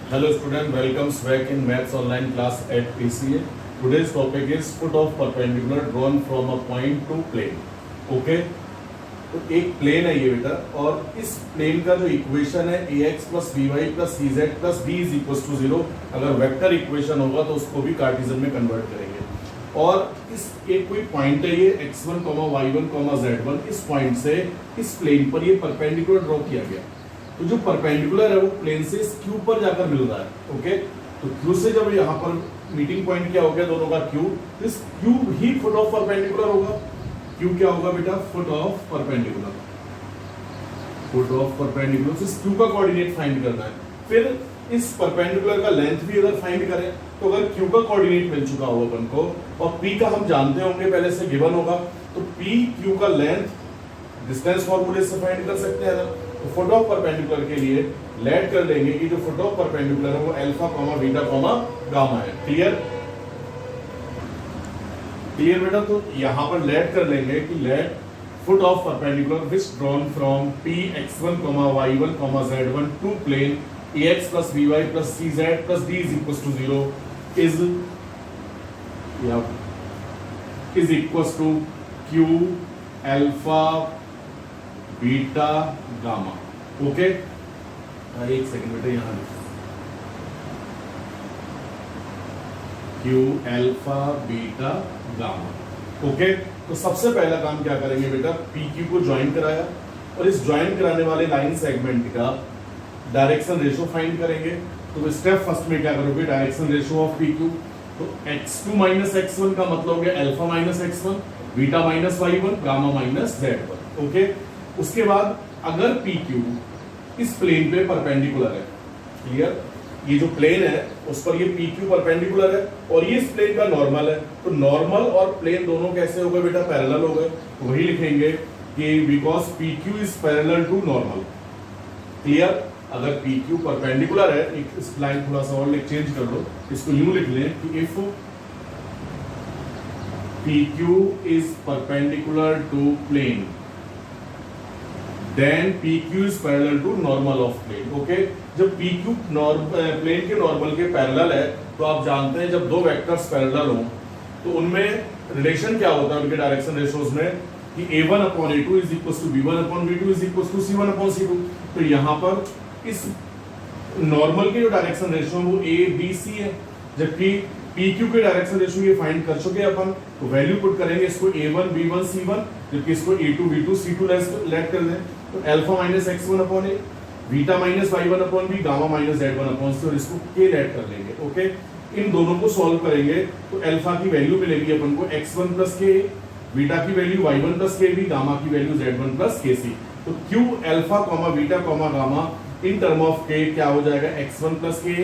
Hello student, welcomes back in Maths online class at PCA. Today's topic is foot of perpendicular drawn from a point to plane. Okay? तो एक plane है ये बेटा, और इस plane का जो इक्वेशन है ax plus by plus cz plus b is equal to 0, अगर वेक्टर इक्वेशन होगा तो उसको भी कार्टेशियन में कन्वर्ट करेंगे। और इस एक कोई पॉइंट है ये x1, y1, z1, इस पॉइंट से इस प्लेन पर ये परपेंडिकुलर ड्रॉ किया गया। तो जो परपेंडिकुलर है वो प्लेन से इस क्यू पर जाकर मिल रहा है। ओके, तो क्यू से जब यहाँ पर मीटिंग पॉइंट क्या हो गया दोनों का क्यू, तो इस Q he foot of perpendicular होगा। क्यू क्या होगा बेटा? Foot of perpendicular. Foot of perpendicular इस क्यू का कोऑर्डिनेट फाइंड करना है। फिर इस परपेंडिकुलर का लेंथ भी अगर फाइंड करें तो अगर क्यू का कोऑर्डिनेट मिल चुका हो अपन को और पी का हम जानते होंगे पहले से गिवन होगा, तो पी क्यू का लेंथ डिस्टेंस फॉर्मूले से फाइंड कर सकते हैं ना। तो फुट ऑफ परपेंडिकुलर के लिए लेट कर लेंगे कि जो फुट ऑफ परपेंडिकुलर है वो alpha comma beta comma gamma है। क्लियर? क्लियर बेटा? तो यहां पर लेट कर लेंगे कि let foot of perpendicular which drawn from P x1, y1, z1 to plane ax plus by plus cz plus d is equals to 0 is equals to q alpha beta gamma. Okay, एक second बेटा, यहां Q alpha beta gamma. Okay, तो सबसे पहला काम क्या करेंगे बेटा? पी क्यू को ज्वाइन कराया और इस ज्वाइन कराने वाले लाइन सेगमेंट का डायरेक्शन रेशियो फाइंड करेंगे। तो स्टेप फर्स्ट में क्या करोगे? Direction ratio of P Q. तो x2 माइनस x1 का मतलब हो गया alpha minus x1, beta minus y1, gamma minus z1। Okay, उसके बाद अगर PQ इस प्लेन पे परपेंडिकुलर है, क्लियर, ये जो प्लेन है उस पर ये PQ परपेंडिकुलर है और ये इस प्लेन का नॉर्मल है, तो नॉर्मल और प्लेन दोनों कैसे हो गए बेटा? पैरेलल हो गए। तो वही लिखेंगे कि because PQ is parallel to normal. Clear? अगर PQ परपेंडिकुलर है, एक इस लाइन थोड़ा सा और चेंज कर लो, इसको यूं लिख लें कि if PQ is perpendicular to plane then PQ is parallel to normal of plane। Okay, जब PQ प्लेन के नॉर्मल के पैरेलल है तो आप जानते हैं जब दो वेक्टर्स पैरेलल हों तो उनमें रिलेशन क्या होता है उनके डायरेक्शन रेशियोज में कि a1 upon a2 is equal to b1 upon b2 is equal to c1 upon c2। तो यहाँ पर इस नॉर्मल के जो डायरेक्शन रेशियो है वो a b c है, जबकि PQ के डायरेक्शन रेशियो ये फाइंड कर चुके हैं अपन। तो वैल्यू पुट करेंगे इसको a1 b1 c1, जबकि इसको a2 b2 c2 लेट कर दें। तो alpha minus x1 upon a, beta minus y1 upon b, gamma minus z1 upon c, और इसको k लेट कर लेंगे। ओके, इन दोनों को सॉल्व करेंगे तो अल्फा की वैल्यू मिलेगी अपन को x1 प्लस k, बीटा की value y1 plus kb, gamma की वैल्यू z1 प्लस kc। तो q alpha comma beta comma gamma in term of k क्या हो जाएगा? x1 plus k,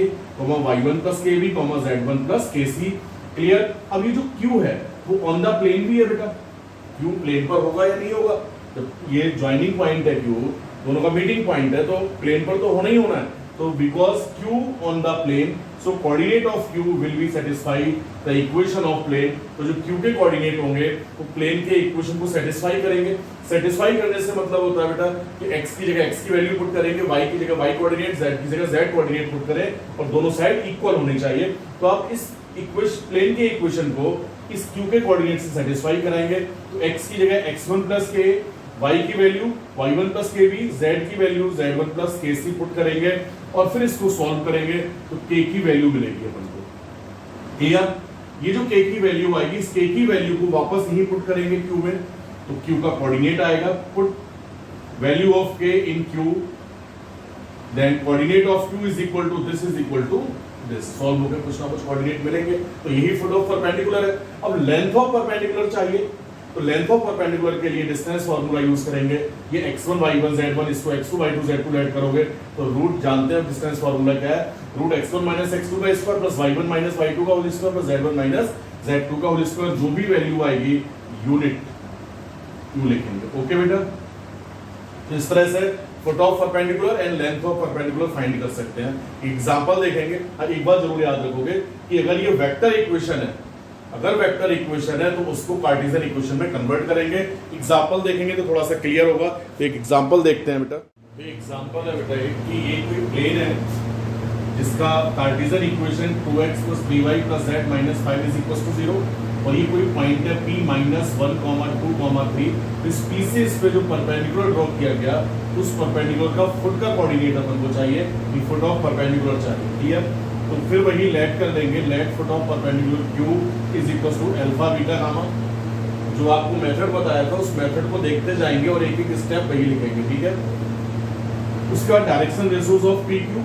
y1 plus kb, z1 plus kc। Clear? अब ये जो q है वो ऑन द प्लेन भी है बेटा, q प्लेन पर होगा या नहीं होगा? तो ये ज्वाइनिंग पॉइंट है, q दोनों का मीटिंग पॉइंट है, तो प्लेन पर तो होना ही होना है। तो because q on the plane, so coordinate of q will be satisfy the equation of plane. तो जो q के कोऑर्डिनेट होंगे वो प्लेन के इक्वेशन को सेटिस्फाई करेंगे। सेटिस्फाई करने से मतलब होता है बेटा कि x की जगह x की वैल्यू पुट करेंगे, y की जगह y कोऑर्डिनेट, z की जगह z कोऑर्डिनेट पुट करें और दोनों साइड इक्वल होनी चाहिए। तो आप इस इक्वेशन प्लेन के इक्वेशन को इस q के कोऑर्डिनेट से सेटिस्फाई कराएंगे। तो x की जगह x1 प्लस k, y की value y1 plus kb, z की value z1 plus kc put करेंगे और फिर इसको सॉल्व करेंगे तो k की वैल्यू मिलेगी अपन को। क्लियर? ये जो k की वैल्यू आएगी, इस k की वैल्यू को वापस यहीं पुट करेंगे q में, तो q का कोऑर्डिनेट आएगा, put value of k in q, then coordinate of q is equal to this is equal to this. Solve हो गया, कुछ ना कुछ कोऑर्डिनेट मिलेंगे, तो यही फुट ऑफ परपेंडिकुलर है। अब लेंथ ऑफ परपेंडिकुलर चाहिए, तो लेंथ ऑफ परपेंडिकुलर के लिए डिस्टेंस फार्मूला यूज करेंगे। ये x1 y1 z1, इसको x2 y2 z2 ऐड करोगे तो रूट जानते हैं डिस्टेंस फार्मूला क्या है? रूट x1 माइनस x2 का square plus y1 minus y2 का whole square plus z1 minus z2 का होल स्क्वायर, जो भी वैल्यू आएगी यूनिट q लिखेंगे। ओके बेटा, तो इस तरह से foot of perpendicular and length of perpendicular find कर सकते हैं। एग्जांपल देखेंगे और एक बात जरूर याद रखोगे कि अगर ये वेक्टर इक्वेशन है, अगर वेक्टर इक्वेशन है तो उसको कार्टेशियन इक्वेशन में कन्वर्ट करेंगे। एग्जांपल देखेंगे तो थोड़ा सा क्लियर होगा। तो एक एग्जांपल देखते हैं बेटा। तो एग्जांपल है बेटा कि ये कोई प्लेन है जिसका Cartesian equation 2x + 3y + z - 5 = 0, और ये कोई पॉइंट है P - 1, 2, 3। इस P से इस पे जो परपेंडिकुलर ड्रॉ किया गया, उस परपेंडिकुलर का फुट का कोऑर्डिनेट अपन को चाहिए, ये फुट ऑफ परपेंडिकुलर चाहिए। क्लियर? तो फिर वही लेट कर देंगे, let foot of perpendicular Q = alpha beta gamma. जो आपको मेथड बताया था उस मेथड को देखते जाएंगे और एक एक स्टेप वही लिखेंगे। ठीक है? उसके बाद डायरेक्शन रेशियोज ऑफ PQ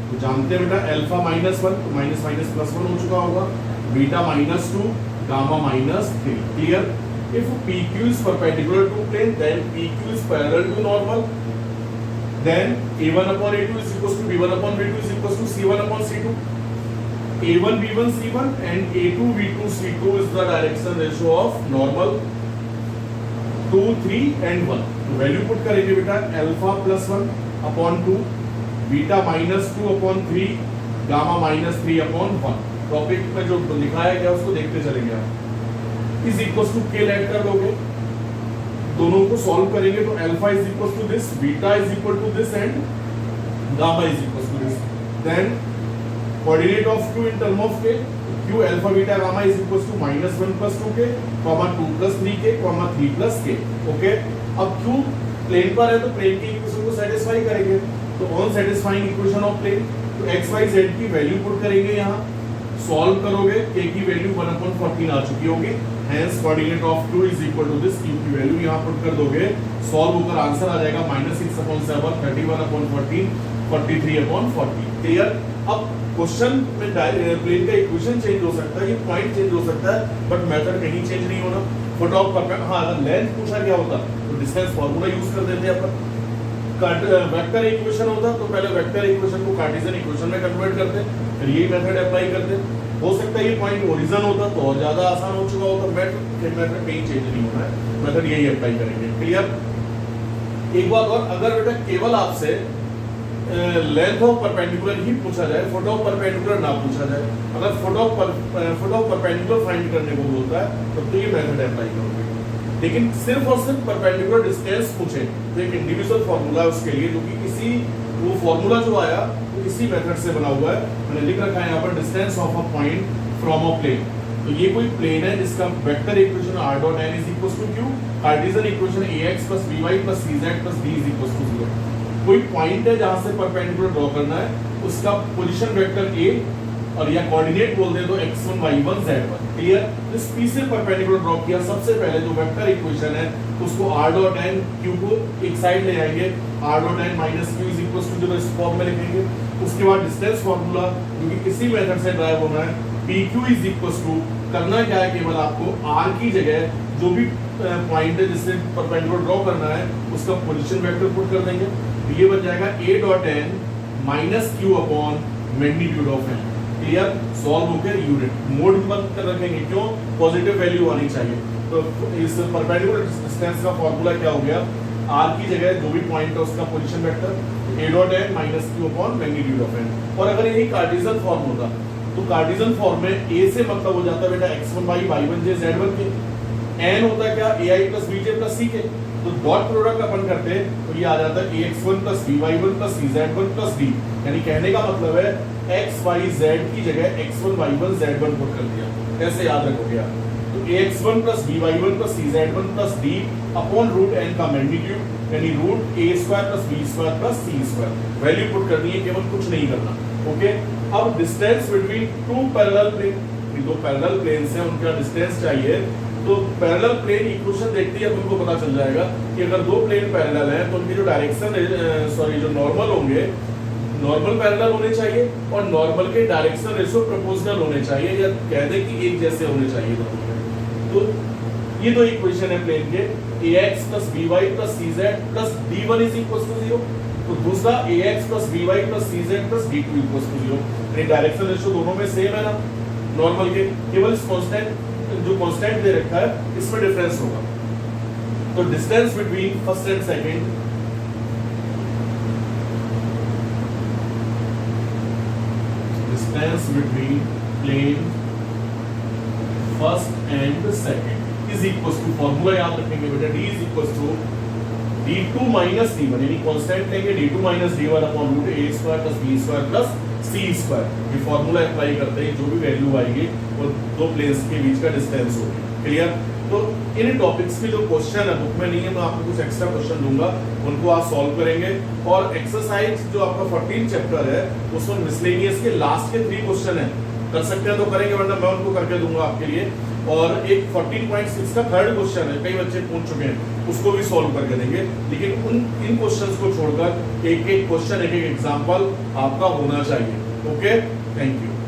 तो जानते हैं बेटा, अल्फा -1 तो माइनस माइनस +1 हो चुका होगा, beta -2, gamma -3। Clear? If PQ is perpendicular to plane, then PQ is parallel to normal, then A1/A2 is equals to B1/B2 is equals to C1/C2. A1B1 C1 and A2B2 C2 is the direction ratio of normal 2, 3 and 1। तो value put करेंगे बेटा, alpha +1/2, beta -2/3, gamma -3/1। Topic में जो लिखाया गया उसको देखते चलेंगे आप। Is equals to K let कर दोगे, दोनों को सॉल्व करेंगे तो alpha is equal to this, beta is equal to this and gamma is equal to this. Then coordinate of Q in term of K, Q alpha beta gamma is equal to -1 + 2K, 2 + 3K, 3 + K। Okay, अब Q plane पर है तो plane की equation को satisfy करेंगे, तो on satisfying equation of plane, तो x y z की वैल्यू पुट करेंगे, यहाँ सॉल्व करोगे K की वैल्यू 1/14 आ चुकी होगी, hence coordinate of Q is equal to this, Q की वैल्यू यहाँ पुट कर दोगे, सॉल्व होकर आंसर आ जाएगा -6/7, 31/14, 43/40। क्लियर? अब क्वेश्चन में प्लेन का इक्वेशन चेंज हो सकता है, ये पॉइंट चेंज हो सकता है, बट मेथड कहीं चेंज नहीं होना। फुट ऑफ परपेंडिकुलर, हाँ अगर लेंथ पूछा गया होता तो डिस्टेंस फार्मूला यूज कर देते अपन। वेक्टर इक्वेशन होता तो पहले वेक्टर इक्वेशन को कार्टेशियन इक्वेशन में कन्वर्ट करते, फिर यही मेथड अप्लाई करते। हो सकता है ये पॉइंट ओरिजिन होता तो और ज्यादा आसान हो चुका होता, मेथड कहीं चेंज नहीं होना है, मेथड यही अप्लाई करेंगे। क्लियर? एक बात और, अगर बेटा केवल आपसे लेंथ ऑफ परपेंडिकुलर ही पूछा जाए, फुट ऑफ परपेंडिकुलर ना पूछा जाए, अगर फुट ऑफ परपेंडिकुलर फाइंड करने को बोलता है तो ये मेथड अप्लाई करोगे। लेकिन सिर्फ और सिर्फ परपेंडिकुलर डिस्टेंस पूछे तो एक इंडिविजुअल फार्मूला है उसके लिए, जो कि किसी वो फार्मूला जो आया वो इसी मेथड से बना हुआ है। मैंने लिख रखा है यहाँ पर, distance of a point from a plane. तो ये कोई प्लेन है जिसका vector equation r.n is equal to q, Cartesian equation ax + by + cz + d is equal to 0। कोई पॉइंट है जहां से परपेंडिकुलर ड्रॉ करना है, उसका पोजीशन वेक्टर a और या कोऑर्डिनेट बोल दे तो x1 y1 z1। क्लियर? इस P से परपेंडिकुलर ड्रॉ किया, सबसे पहले जो वेक्टर इक्वेशन है उसको r.n, q को एक साइड ले आएंगे, r.n - q is equal to 0 इस फॉर्म में लिखेंगे। उसके बाद डिस्टेंस फार्मूला जो कि किसी मेथड से ड्राइव होना है, PQ इज इक्वल टू, करना क्या है, केवल आपको r की जगह जो भी पॉइंट है जिससे परपेंडिकुलर ड्रॉ करना है उसका पोजीशन वेक्टर पुट कर देंगे, तो ये बन जाएगा a.n - q magnitude of n। Clear? Solve होकर यूनिट मोड बंद कर रखेंगे, क्यों? पॉजिटिव वैल्यू आनी चाहिए। तो इस परपेंडिकुलर डिस्टेंस का फार्मूला क्या हो गया, r की जगह जो भी पॉइंट है उसका position vector a.n - q magnitude of n। और अगर यही कार्टेशियन फॉर्म होता तो कार्टेशियन फॉर्म में a से मतलब हो जाता बेटा x1 y y1 j z1 के, n होता क्या ai + bj + ck, तो डॉट प्रोडक्ट अपन करते तो ये आ जाता है ax1 + by1 + cz1 + d। यानी कहने का मतलब है x y z की जगह x1 y1 z1 पुट कर दिया, ऐसे याद रखोगे आप। तो ax1 + by1 + cz1 + d upon √n का मैग्नीट्यूड, यानी √a² + b² + c²। Value put करनी है, केवल कुछ नहीं करना। ओके, अब distance between two parallel plane, दो पैरेलल प्लेन्स हैं उनका डिस्टेंस चाहिए, तो पैरेलल प्लेन इक्वेशन देखते ही अपन को पता चल जाएगा कि अगर दो प्लेन पैरेलल हैं तो उनकी जो डायरेक्शन जो नॉर्मल होंगे, नॉर्मल पैरेलल होने चाहिए और नॉर्मल के डायरेक्शन रेशियो प्रोपोर्शनल होने चाहिए, या कह दें कि एक जैसे होने चाहिए दोनों में। तो ये दो इक्वेशन है प्लेन के, ax + by + cz + d1 is equal to 0, तो दूसरा ax + by + cz + d2 equal to 0। यानी डायरेक्शन रेशियो दोनों में सेम है ना नॉर्मल के, केवल इस कांस्टेंट जो कांस्टेंट दे रखा है इसमें डिफरेंस होगा। तो distance between first and second, distance between plane first and second is equal to, formula याद रखेंगे बेटा, d is equal to d2 minus d1 यानी कांस्टेंट लेंगे d2 minus d1 upon root a square plus b square plus c square. ये formula apply करते हैं, जो भी वैल्यू आएगी वो दो प्लेन्स के बीच का डिस्टेंस होगी। क्लियर? तो इन टॉपिक्स के जो क्वेश्चन है बुक में नहीं है, मैं आपको कुछ एक्स्ट्रा क्वेश्चन दूंगा, उनको आप सॉल्व करेंगे। और एक्सरसाइज जो आपका 14 चैप्टर है उसमें मिसलेनियस के लास्ट के 3 क्वेश्चन है, कर सकते हैं तो करेंगे, वरना मैं उनको करके दूंगा आपके लिए। और एक 14.6 का थर्ड क्वेश्चन है, कई बच्चे पूछ चुके हैं, उसको भी सॉल्व करके देंगे। लेकिन इन क्वेश्चंस को छोड़कर एक एक क्वेश्चन, एक एक एग्जांपल आपका होना चाहिए। Okay, thank you.